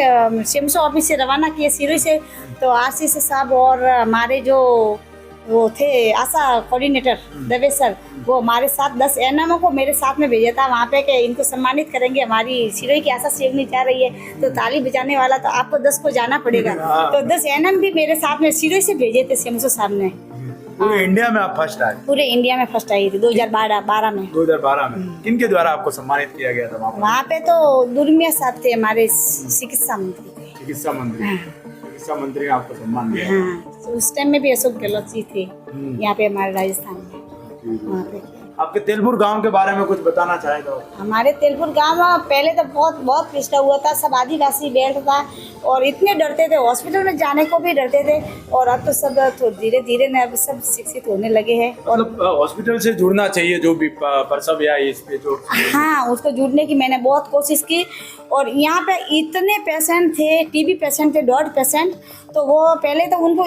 सिमसो ऑफिस से रवाना किए सिरोही से। तो आशीष साहब और हमारे जो वो थे आशा कोऑर्डिनेटर दवे सर, वो हमारे साथ 10 एनएमओ को मेरे साथ में भेजा था वहाँ पे कि इनको सम्मानित करेंगे। हमारी सिरोही की आशा सेवनी जा रही है, तो ताली बजाने वाला तो आपको 10 को जाना पड़ेगा। तो 10 एनएम भी मेरे साथ में सिरोही से भेजे थे सिमसो साहब ने। पूरे इंडिया में आप फर्स्ट आए? पूरे इंडिया में फर्स्ट आई थी 2012 में। 2012 में किनके द्वारा आपको सम्मानित किया गया था वहाँ पे? तो दुर्मिया साहब थे, हमारे चिकित्सा मंत्री थे। चिकित्सा मंत्री ने आपको सम्मान दिया? हाँ, तो उस टाइम में भी अशोक गहलोत जी थे यहाँ पे हमारे राजस्थान में। वहाँ पे आपके तेलपुर गांव के बारे में कुछ बताना चाहे तो? हमारे तेलपुर गांव पहले तो बहुत पिछड़ा हुआ था, सब आदिवासी बेल्ट था और इतने डरते थे, हॉस्पिटल में जाने को भी डरते थे। और अब तो सब धीरे धीरे न अब सब शिक्षित होने लगे हैं। और हॉस्पिटल से जुड़ना चाहिए जो भी प्रसव या इस पे जो, हाँ, उसको जुड़ने की मैंने बहुत कोशिश की। और यहाँ पे इतने पेशेंट थे, टीबी पेशेंट थे, डॉट पेशेंट। तो वो पहले तो उनको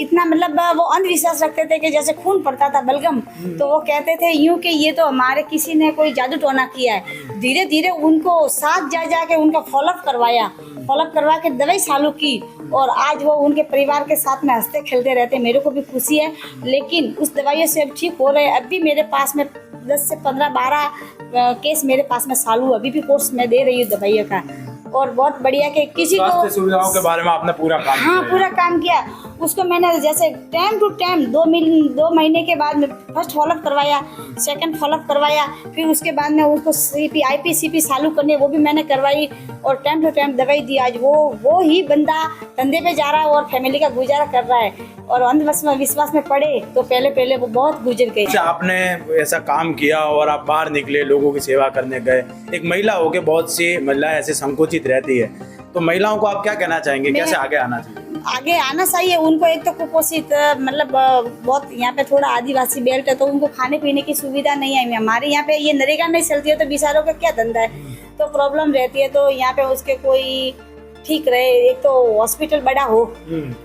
इतना मतलब वो अंधविश्वास रखते थे कि जैसे खून पड़ता था बलगम, तो वो कहते थे यूं कि ये तो हमारे किसी ने कोई जादू टोना किया है। धीरे धीरे उनको साथ जा के उनका फॉलोअप करवा के दवाई चालू की। और आज वो उनके परिवार के साथ में हंसते खेलते रहते, मेरे को भी खुशी है। लेकिन उस दवाइयों से अब ठीक हो रहे हैं। अब भी मेरे पास में 10 से 15-12 केस मेरे पास में चालू, अभी भी कोर्स मैं दे रही हूँ दवाइयों का। और बहुत बढ़िया के किसी को स्वास्थ्य सुविधाओं के बारे में आपने पूरा काम हाँ किया है। पूरा काम किया। उसको मैंने जैसे टाइम टू टाइम 2 महीने के बाद में फर्स्ट फॉलोअप करवाया, सेकंड फॉलोअप करवाया, फिर उसके बाद में उसको IPCP चालू करने वो भी मैंने करवाई और टाइम टू टाइम दवाई दी। आज वो ही बंदा धंधे पे जा रहा है और फैमिली का गुजारा कर रहा है और अंधविश्वास में पड़े तो पहले वो बहुत गुजर गए। अच्छा, आपने ऐसा काम किया और आप बाहर निकले, लोगों की सेवा करने गए। एक महिला होके बहुत सी महिलाएं ऐसे संकोचित रहती है, तो महिलाओं को आप क्या कहना चाहेंगे, कैसे आगे आना चाहिए? आगे आना चाहिए उनको। एक तो कुपोषित मतलब बहुत यहाँ पे थोड़ा आदिवासी बेल्ट है तो उनको खाने पीने की सुविधा नहीं है। हमारे यहाँ पे ये नरेगा नहीं चलती है तो बिचारों का क्या धंधा है, तो प्रॉब्लम रहती है। तो यहाँ पे उसके कोई ठीक रहे, एक तो हॉस्पिटल बड़ा हो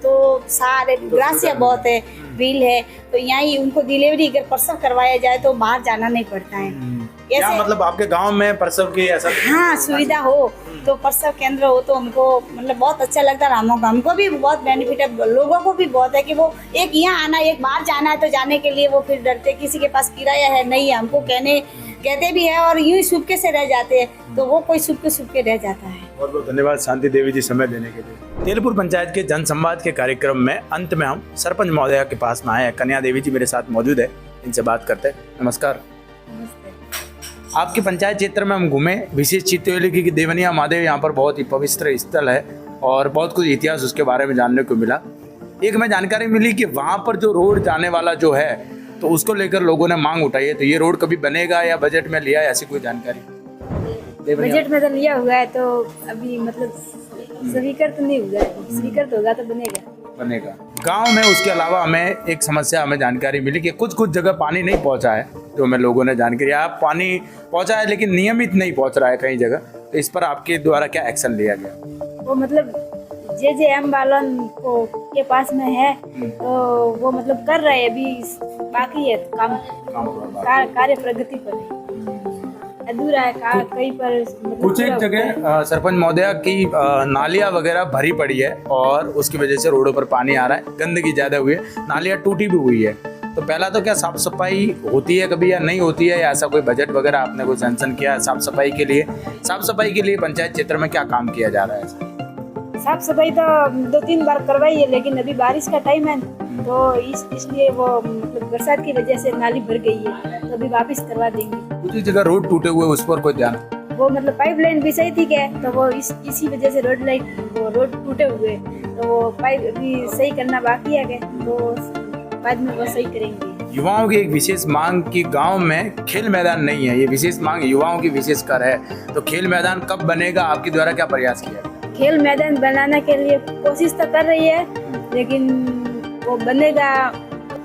तो सारे ग्रासिया बहुत है, बिल है, तो यहाँ ही उनको डिलीवरी अगर प्रसव करवाया जाए तो बाहर जाना नहीं पड़ता है। क्या मतलब आपके गांव में प्रसव की ऐसा हाँ सुविधा हो तो प्रसव केंद्र हो तो उनको मतलब बहुत अच्छा लगता है। हमको भी बहुत बेनिफिट है, लोगों को भी बहुत है कि वो एक यहाँ आना एक बाहर जाना है तो जाने के लिए वो फिर डरते, किसी के पास किराया है नहीं है, हमको कहते भी है और यूं ही सुबके से रह जाते हैं तो वो कोई सुबके रह जाता है। बहुत बहुत धन्यवाद शांति देवी जी समय देने के लिए। तेलपुर पंचायत के जन संवाद के कार्यक्रम में अंत में हम सरपंच महोदया के पास में आए हैं। कन्या देवी जी मेरे साथ मौजूद है, इनसे बात करते हैं। नमस्कार। आपके पंचायत क्षेत्र में हम घूमे, विशेष चित्तौली की देवनिया महादेव यहाँ पर बहुत ही पवित्र स्थल है और बहुत कुछ इतिहास उसके बारे में जानने को मिला। एक हमें जानकारी मिली कि वहाँ पर जो रोड जाने वाला जो है तो उसको लेकर लोगों ने मांग उठाई है, तो ये रोड कभी बनेगा या बजट में लिया है, ऐसी कोई जानकारी? बजट में तो लिया हुआ है तो अभी मतलब स्वीकृत नहीं हुआ है, स्वीकृत होगा तो बनेगा। गांव में उसके अलावा हमें एक समस्या हमें जानकारी मिली कि कुछ जगह पानी नहीं पहुंचा है, जो हमें लोगों ने जानकारी आप पानी पहुंचा है लेकिन नियमित नहीं पहुंच रहा है कई जगह, तो इस पर आपके द्वारा क्या एक्शन लिया गया? वो मतलब JJM वालन को के पास में है तो वो मतलब कर रहे हैं, अभी बाकी है काम कार्य प्रगति पर है, अधूरा है कहीं पर मतलब कुछ एक जगह सरपंच महोदया की नालियाँ वगैरह भरी पड़ी है और उसकी वजह से रोडों पर पानी आ रहा है, गंदगी ज्यादा हुई है, नालियाँ टूटी भी हुई है। तो पहला तो क्या साफ सफाई होती है कभी या नहीं होती है, या ऐसा कोई बजट वगैरह आपने कोई सैंक्शन किया है साफ सफाई के लिए? साफ सफाई के लिए पंचायत क्षेत्र में क्या काम किया जा रहा है? साफ सफाई तो 2-3 बार करवाई है लेकिन अभी बारिश का टाइम है तो इसलिए वो मतलब बरसात की वजह से नाली भर गई है तो अभी वापस करवा देंगे। कुछ जगह रोड टूटे हुए उस पर कोई ध्यान? वो मतलब पाइपलाइन भी सही थी क्या तो वो इसी वजह से रोड टूटे हुए तो वो पाइप अभी सही करना बाकी है क्या तो बाद में वो सही करेंगे। युवाओं की एक विशेष मांग की गांव में खेल मैदान नहीं है, ये विशेष मांग युवाओं की विशेष कर है, तो खेल मैदान कब बनेगा, आपके द्वारा क्या प्रयास किया? खेल मैदान बनाने के लिए कोशिश तो कर रही है लेकिन वो बनेगा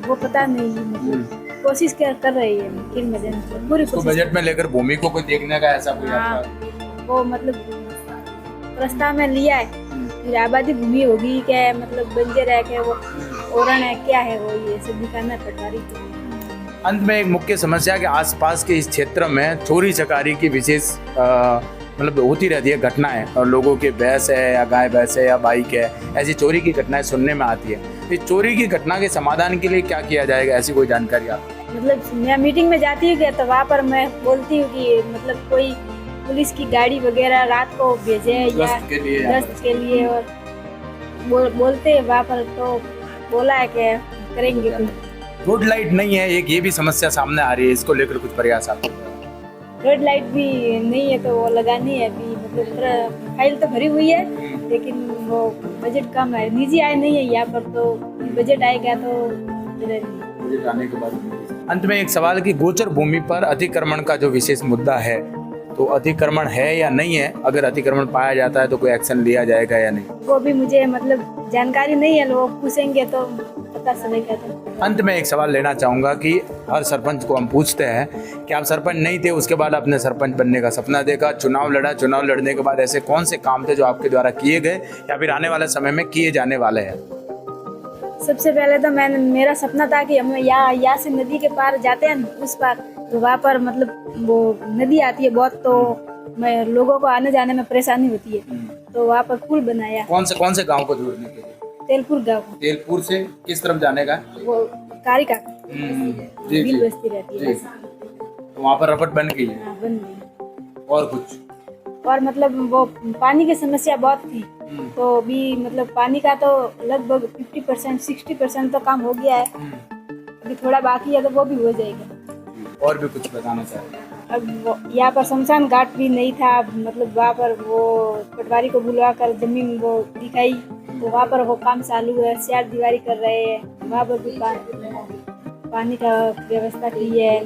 वो पता नहीं, मतलब कोशिश कर रही है खेल मैदान पूरी कोशिश। बजट में लेकर भूमि को कोई देखने का ऐसा कोई वो मतलब प्रस्ताव में लिया है, फिर आबादी भूमि होगी क्या मतलब बंजर है क्या वो ओरण है क्या है वो ये सब दिखाना पटवारी को। अंत में एक मुख्य समस्या के आसपास के इस क्षेत्र में चोरी चकारी की विशेष मतलब होती रहती है घटनाएं, और लोगों के भैंस है या गाय भैंस है या बाइक है, ऐसी चोरी की घटनाएं सुनने में आती है। इस चोरी की घटना के समाधान के लिए क्या किया जाएगा, ऐसी कोई जानकारी आप? मतलब मैं मीटिंग में जाती हूँ क्या तो वहाँ पर मैं बोलती हूँ कि मतलब कोई पुलिस की गाड़ी वगैरह रात को भेजे या गश्त के लिए और बोलते हैं वहाँ पर तो बोला है कि करेंगे। रोड लाइट नहीं है, एक ये भी समस्या सामने आ रही है, इसको लेकर कुछ प्रयास आप? रोड लाइट भी नहीं है तो वो लगानी है अभी, मतलब फाइल तो भरी हुई है लेकिन वो बजट कम है, निजी आय नहीं है यहाँ पर, तो बजट आएगा तो बजट आने के बाद। अंत में एक सवाल कि गोचर भूमि पर अतिक्रमण का जो विशेष मुद्दा है, तो अतिक्रमण है या नहीं है, अगर अतिक्रमण पाया जाता है तो कोई एक्शन लिया जाएगा या नहीं? वो भी मुझे मतलब जानकारी नहीं है, लोग पूछेंगे तो पता चलेगा। तो अंत में एक सवाल लेना चाहूँगा कि हर सरपंच को हम पूछते हैं कि आप सरपंच नहीं थे, उसके बाद आपने सरपंच बनने का सपना देखा, चुनाव लड़ा, चुनाव लड़ने के बाद ऐसे कौन से काम थे जो आपके द्वारा किए गए या फिर आने वाले समय में किए जाने वाले हैं? सबसे पहले तो मेरा सपना था कि हम यहाँ से नदी के पार जाते हैं उस पार, तो वहाँ पर मतलब वो नदी आती है बहुत, तो मैं लोगों को आने जाने में परेशानी होती है, तो वहाँ पर पुल बनाया। कौन से गांव को जोड़ने के लिए? तेलपुर गांव। तेलपुर से किस तरफ जाने का? वो कारिका जी बस्ती रहती है, तो वहाँ पर रपट बन गई है? बन गई। और कुछ और मतलब वो पानी की समस्या बहुत थी, तो अभी मतलब पानी का तो लगभग 50% 60% तो काम हो गया है, अभी थोड़ा बाकी है तो वो भी हो जाएगा। और भी कुछ बताना चाहेंगे? अब यहाँ पर शमशान घाट भी नहीं था, मतलब वहाँ पर वो पटवारी को बुलवा कर जमीन वो दिखाई, तो वहाँ पर वो काम चालू है, चार दीवारी कर रहे हैं, वहाँ पर भी पानी का व्यवस्था की है।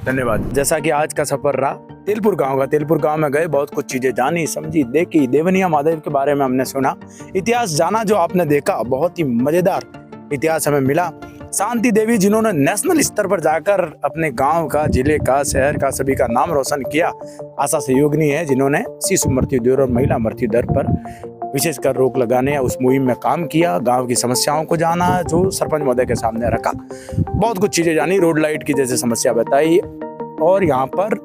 धन्यवाद। जैसा कि आज का सफर रहा तेलपुर गांव का, तेलपुर गांव में गए, बहुत कुछ चीजें जानी, समझी, देखी, देवनिया महादेव के बारे में हमने सुना, इतिहास जाना, जो आपने देखा बहुत ही मजेदार इतिहास हमें मिला। शांति देवी जिन्होंने नेशनल स्तर पर जाकर अपने गांव का, जिले का, शहर का, सभी का नाम रोशन किया, आशा सहयोगिनी है जिन्होंने शिशु मृत्यु दर और महिला मृत्यु दर पर विशेषकर रोक लगाने या उस मुहिम में काम किया, गांव की समस्याओं को जाना, जो सरपंच महोदय के सामने रखा, बहुत कुछ चीजें जानी, रोड लाइट की जैसे समस्या बताई, और यहाँ पर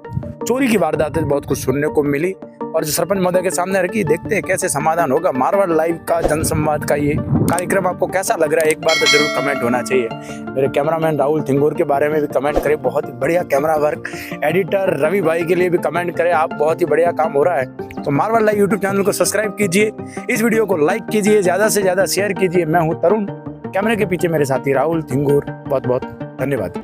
चोरी की वारदातें बहुत कुछ सुनने को मिली, और जो सरपंच महोदय के सामने रखी, देखते हैं कैसे समाधान होगा। मारवाड़ लाइव का जनसंवाद का ये कार्यक्रम आपको कैसा लग रहा है, एक बार तो जरूर कमेंट होना चाहिए। मेरे कैमरामैन राहुल थिंगोर के बारे में भी कमेंट करें, बहुत ही बढ़िया कैमरा वर्क। एडिटर रवि भाई के लिए भी कमेंट करें, आप बहुत ही बढ़िया काम हो रहा है। तो मारवाड़ लाइव यूट्यूब चैनल को सब्सक्राइब कीजिए, इस वीडियो को लाइक कीजिए, ज़्यादा से ज़्यादा शेयर कीजिए। मैं हूँ तरुण, कैमरे के पीछे मेरे साथी राहुल थिंगोर, बहुत बहुत धन्यवाद।